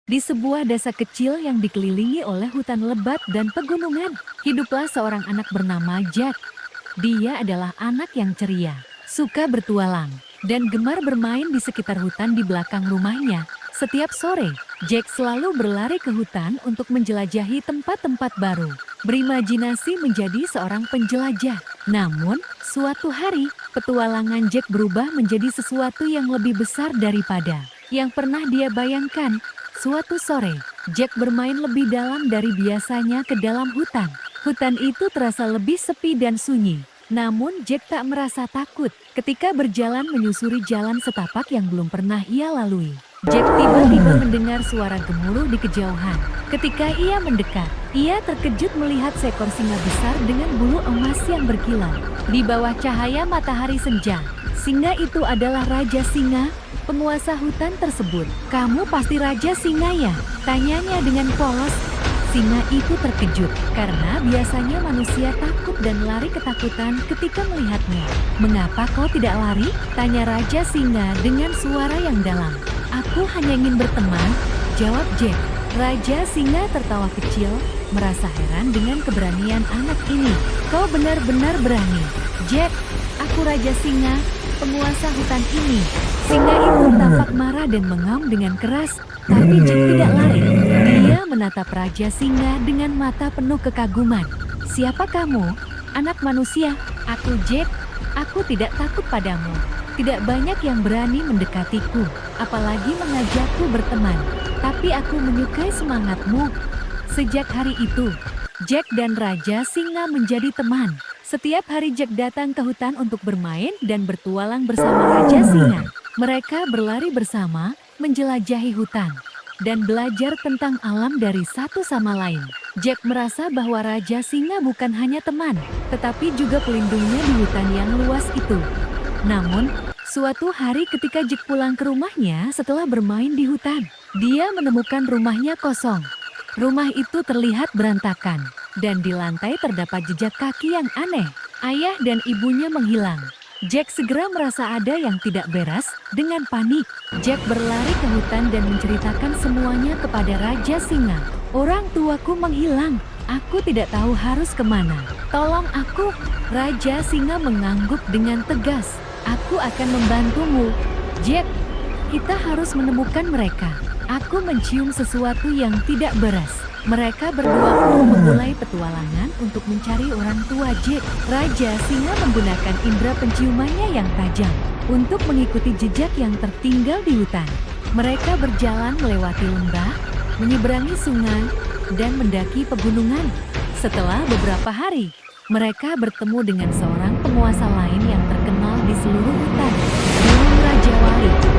Di sebuah desa kecil yang dikelilingi oleh hutan lebat dan pegunungan, hiduplah seorang anak bernama Jack. Dia adalah anak yang ceria, suka bertualang, dan gemar bermain di sekitar hutan di belakang rumahnya. Setiap sore, Jack selalu berlari ke hutan untuk menjelajahi tempat-tempat baru, berimajinasi menjadi seorang penjelajah. Namun, suatu hari, petualangan Jack berubah menjadi sesuatu yang lebih besar daripada yang pernah dia bayangkan. Suatu sore, Jack bermain lebih dalam dari biasanya ke dalam hutan. Hutan itu terasa lebih sepi dan sunyi. Namun Jack tak merasa takut ketika berjalan menyusuri jalan setapak yang belum pernah ia lalui. Jack tiba-tiba mendengar suara gemuruh di kejauhan. Ketika ia mendekat, ia terkejut melihat seekor singa besar dengan bulu emas yang berkilau. Di bawah cahaya matahari senja, singa itu adalah Raja Singa, penguasa hutan tersebut. "Kamu pasti Raja Singa ya?" tanyanya dengan polos. Singa itu terkejut karena biasanya manusia takut dan lari ketakutan ketika melihatnya. "Mengapa kau tidak lari?" tanya Raja Singa dengan suara yang dalam. "Aku hanya ingin berteman," jawab Jack. Raja Singa tertawa kecil, merasa heran dengan keberanian anak ini. "Kau benar-benar berani, Jack. Aku Raja Singa, penguasa hutan ini." Singa itu tampak marah dan mengaum dengan keras, tapi Jack tidak lari. Dia menatap Raja Singa dengan mata penuh kekaguman. "Siapa kamu, anak manusia?" "Aku Jack. Aku tidak takut padamu. Tidak banyak yang berani mendekatiku, apalagi mengajakku berteman. Tapi aku menyukai semangatmu." Sejak hari itu, Jack dan Raja Singa menjadi teman. Setiap hari Jack datang ke hutan untuk bermain dan bertualang bersama Raja Singa. Mereka berlari bersama, menjelajahi hutan, dan belajar tentang alam dari satu sama lain. Jack merasa bahwa Raja Singa bukan hanya teman, tetapi juga pelindungnya di hutan yang luas itu. Namun, suatu hari ketika Jack pulang ke rumahnya setelah bermain di hutan, dia menemukan rumahnya kosong. Rumah itu terlihat berantakan, dan di lantai terdapat jejak kaki yang aneh. Ayah dan ibunya menghilang. Jack segera merasa ada yang tidak beres. Dengan panik, Jack berlari ke hutan dan menceritakan semuanya kepada Raja Singa. "Orang tuaku menghilang. Aku tidak tahu harus kemana. Tolong aku." Raja Singa mengangguk dengan tegas. "Aku akan membantumu, Jack. Kita harus menemukan mereka." Aku mencium sesuatu yang tidak beres. Mereka berdua pun memulai petualangan untuk mencari orang tua Jack. Raja Singa menggunakan indera penciumannya yang tajam untuk mengikuti jejak yang tertinggal di hutan. Mereka berjalan melewati lembah, menyeberangi sungai, dan mendaki pegunungan. Setelah beberapa hari, mereka bertemu dengan seorang penguasa lain yang terkenal di seluruh hutan, burung Raja Wali.